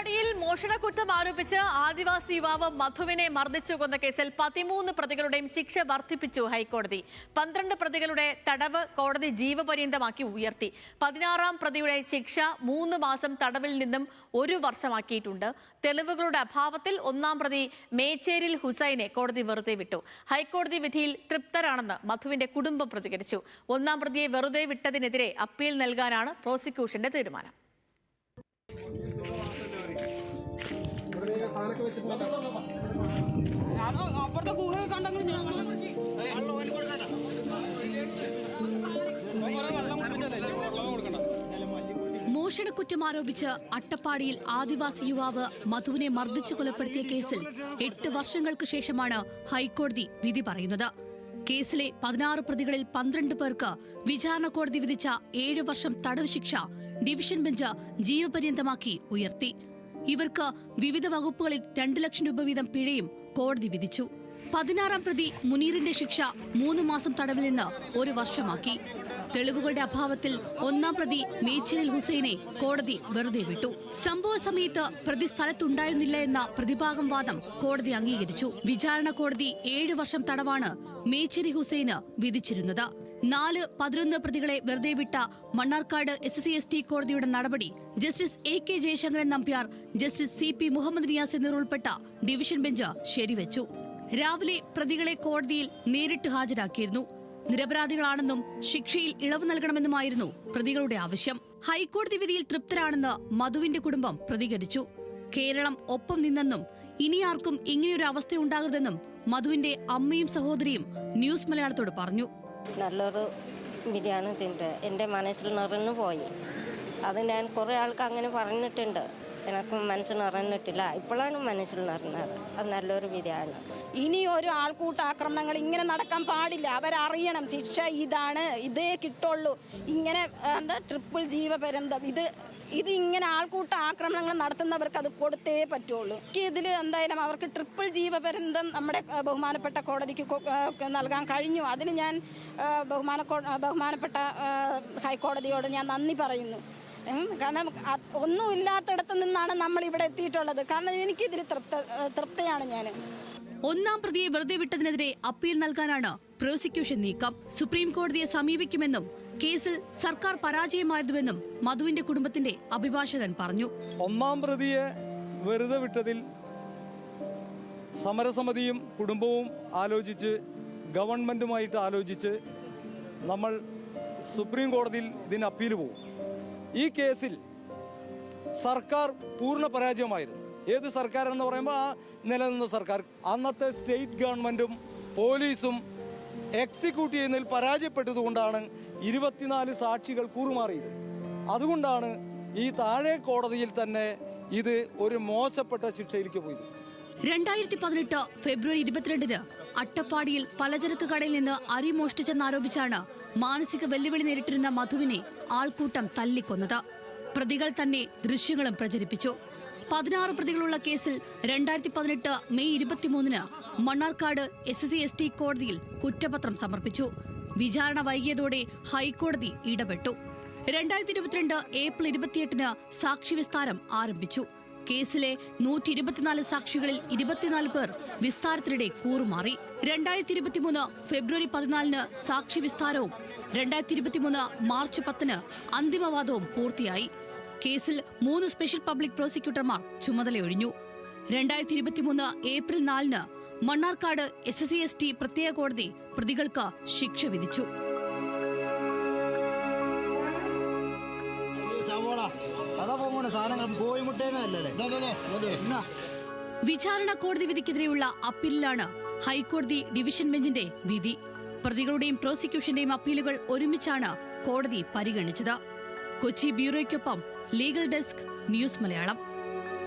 അട്ടപ്പാടിയിൽ മോഷണക്കുറ്റം ആരോപിച്ച് ആദിവാസി യുവാവ് മധുവിനെ മർദ്ദിച്ചു കൊന്ന കേസിൽ 13 പ്രതികളുടെയും ശിക്ഷ വർദ്ധിപ്പിച്ചു ഹൈക്കോടതി. 12 പ്രതികളുടെ തടവ് കോടതി ജീവപര്യന്തമാക്കി ഉയർത്തി. 16-ാം പ്രതിയുടെ ശിക്ഷ 3 മാസം തടവിൽ നിന്നും 1 വർഷമാക്കിയിട്ടുണ്ട്. തെളിവുകളുടെ അഭാവത്തിൽ 1-ാം പ്രതി മേച്ചേരിൽ ഹുസൈനെ കോടതി വെറുതെ വിട്ടു. ഹൈക്കോടതി വിധിയിൽ തൃപ്തരാണെന്ന് മധുവിന്റെ കുടുംബം പ്രതികരിച്ചു. 1-ാം പ്രതിയെ വെറുതെ വിട്ടതിനെതിരെ അപ്പീൽ നൽകാനാണ് പ്രോസിക്യൂഷന്റെ തീരുമാനം. മോഷണക്കുറ്റം ആരോപിച്ച് അട്ടപ്പാടിയിൽ ആദിവാസി യുവാവ് മധുവിനെ മർദ്ദിച്ചു കൊലപ്പെടുത്തിയ കേസിൽ 8 വർഷങ്ങൾക്ക് ശേഷമാണ് ഹൈക്കോടതി വിധി പറയുന്നത്. കേസിലെ 16 പ്രതികളിൽ 12 പേർക്ക് വിചാരണ കോടതി വിധിച്ച 7 വർഷം തടവ് ശിക്ഷ ഡിവിഷൻ ബെഞ്ച് ജീവപര്യന്തമാക്കി ഉയർത്തി. ഇവർക്ക് വിവിധ വകുപ്പുകളിൽ 2 ലക്ഷം രൂപ വീതം പിഴയും കോടതി വിധിച്ചു. 16-ാം പ്രതി മുനീറിന്റെ ശിക്ഷ 3 മാസം തടവിൽ നിന്ന് 1 വർഷമാക്കി. തെളിവുകളുടെ അഭാവത്തിൽ 1-ാം പ്രതി മേച്ചേരിൽ ഹുസൈനെ കോടതി വെറുതെ വിട്ടു. സംഭവ സമയത്ത് പ്രതി സ്ഥലത്തുണ്ടായിരുന്നില്ല എന്ന പ്രതിഭാഗം വാദം കോടതി അംഗീകരിച്ചു. വിചാരണ കോടതി 7 വർഷം തടവാണ് മേച്ചേരി ഹുസൈന് വിധിച്ചിരുന്നത്. 11 പ്രതികളെ വെറുതെ വിട്ട മണ്ണാർക്കാട് SC/ST കോടതിയുടെ നടപടി justice AK Jayasankaran Nambiar, justice CP Muhammed Niyas എന്നിവരുൾപ്പെട്ട ഡിവിഷൻ ബെഞ്ച് ശരിവെച്ചു. രാവിലെ പ്രതികളെ കോടതിയിൽ നേരിട്ട് ഹാജരാക്കിയിരുന്നു. നിരപരാധികളാണെന്നും ശിക്ഷയിൽ ഇളവ് നൽകണമെന്നുമായിരുന്നു പ്രതികളുടെ ആവശ്യം. ഹൈക്കോടതി വിധിയിൽ തൃപ്തരാണെന്ന് മധുവിന്റെ കുടുംബം പ്രതികരിച്ചു. കേരളം ഒപ്പം നിന്നെന്നും ഇനി ആർക്കും ഇങ്ങനെയൊരു അവസ്ഥയുണ്ടാകരുതെന്നും മധുവിന്റെ അമ്മയും സഹോദരിയും ന്യൂസ് മലയാളത്തോട് പറഞ്ഞു. നല്ലൊരു ബിരിയാണി തിന്നിട്ട് എൻ്റെ മനസ്സിൽ നിറഞ്ഞു പോയി. അത് ഞാൻ കുറേ ആൾക്ക് അങ്ങനെ പറഞ്ഞിട്ടുണ്ട്, എനിക്ക് മനസ്സിൽ നിറഞ്ഞിട്ടില്ല. ഇപ്പോഴാണ് മനസ്സിൽ നിറഞ്ഞത്. അത് നല്ലൊരു ബിരിയാണി. ഇനി ഒരു ആൾക്കൂട്ട ആക്രമണങ്ങൾ ഇങ്ങനെ നടക്കാൻ പാടില്ല. അവരറിയണം ശിക്ഷ ഇതാണ്, ഇതേ കിട്ടുള്ളൂ. ഇങ്ങനെ ട്രിപ്പിൾ ജീവപര്യന്തം ഇത് ഇങ്ങനെ ആൾക്കൂട്ട ആക്രമണങ്ങൾ നടത്തുന്നവർക്ക് അത് കൊടുത്തേ പറ്റുള്ളൂ. ഇതിൽ എന്തായാലും അവർക്ക് ട്രിപ്പിൾ ജീവപര്യന്തം നമ്മുടെ ബഹുമാനപ്പെട്ട കോടതിക്ക് നൽകാൻ കഴിഞ്ഞു. അതിന് ഞാൻ ബഹുമാനപ്പെട്ട ഹൈക്കോടതിയോട് ഞാൻ നന്ദി പറയുന്നു. കാരണം ഒന്നുമില്ലാത്തിടത്ത് നിന്നാണ് നമ്മൾ ഇവിടെ എത്തിയിട്ടുള്ളത്. കാരണം എനിക്കിതിൽ തൃപ്തയാണ് ഞാൻ. 1-ാം പ്രതിയെ വെറുതെ വിട്ടതിനെതിരെ അപ്പീൽ നൽകാനാണ് പ്രോസിക്യൂഷൻ നീക്കം. സുപ്രീം കോടതിയെ സമീപിക്കുമെന്നും കേസിൽ സർക്കാർ പരാജയമായിരുന്നുവെന്നും മധുവിന്റെ കുടുംബത്തിന്റെ അഭിഭാഷകൻ പറഞ്ഞു. 1-ാം പ്രതിയെ വെറുതെ വിട്ടതിൽ സമരസമിതിയും കുടുംബവും ആലോചിച്ച് ഗവൺമെന്റുമായിട്ട് ആലോചിച്ച് നമ്മൾ സുപ്രീം കോടതിയിൽ ഇതിന് അപ്പീൽ പോകും. ഈ കേസിൽ സർക്കാർ പൂർണ്ണ പരാജയമായിരുന്നു. ഏത് സർക്കാർ എന്ന് പറയുമ്പോൾ ആ നിലനിന്ന സർക്കാർ, അന്നത്തെ സ്റ്റേറ്റ് ഗവൺമെൻറ്റും പോലീസും എക്സിക്യൂട്ട് ചെയ്യുന്നതിൽ പരാജയപ്പെട്ടതുകൊണ്ടാണ് 24 സാക്ഷികൾ കൂറുമാറിയത്. അതുകൊണ്ടാണ് ഈ താഴെ കോടതിയിൽ തന്നെ ഇത് ഒരു മോശപ്പെട്ട ശിക്ഷയിലേക്ക് പോയത്. 2018 ഫെബ്രുവരി 22-ന് അട്ടപ്പാടിയിൽ പലചരക്ക് കടയിൽ നിന്ന് അരി മോഷ്ടിച്ചെന്നാരോപിച്ചാണ് മാനസിക വെല്ലുവിളി നേരിട്ടിരുന്ന മധുവിനെ ആൾക്കൂട്ടം തല്ലിക്കൊന്നത്. പ്രതികൾ തന്നെ ദൃശ്യങ്ങളും പ്രചരിപ്പിച്ചു. 16 പ്രതികളുള്ള കേസിൽ 2018 മെയ് 23-ന് മണ്ണാർക്കാട് SC/ST കോടതിയിൽ കുറ്റപത്രം സമർപ്പിച്ചു. വിചാരണ വൈകിയതോടെ ഹൈക്കോടതി ഇടപെട്ടു. 2022 ഏപ്രിൽ 28-ന് സാക്ഷി വിസ്താരം ആരംഭിച്ചു. കേസിലെ 124 സാക്ഷികളിൽ 24 പേർ വിസ്താരത്തിനിടെ കൂറുമാറി. 2023 ഫെബ്രുവരി 14-ന് സാക്ഷി വിസ്താരവും 2023 മാർച്ച് 10-ന് അന്തിമവാദവും പൂർത്തിയായി. കേസിൽ 3 സ്പെഷ്യൽ പബ്ലിക് പ്രോസിക്യൂട്ടർമാർ ചുമതലയൊഴിഞ്ഞു. 2023 ഏപ്രിൽ 4-ന് മണ്ണാർക്കാട് SC/ST പ്രത്യേക കോടതി പ്രതികൾക്ക് ശിക്ഷ വിധിച്ചു. വിചാരണ കോടതി വിധിക്കെതിരെയുള്ള അപ്പീലിലാണ് ഹൈക്കോടതി ഡിവിഷൻ ബെഞ്ചിന്റെ വിധി. പ്രതികളുടെയും പ്രോസിക്യൂഷന്റെയും അപ്പീലുകൾ ഒരുമിച്ചാണ് കോടതി പരിഗണിച്ചത്. കൊച്ചി ബ്യൂറോയ്ക്കൊപ്പം ലീഗൽ ഡെസ്ക്, ന്യൂസ് മലയാളം.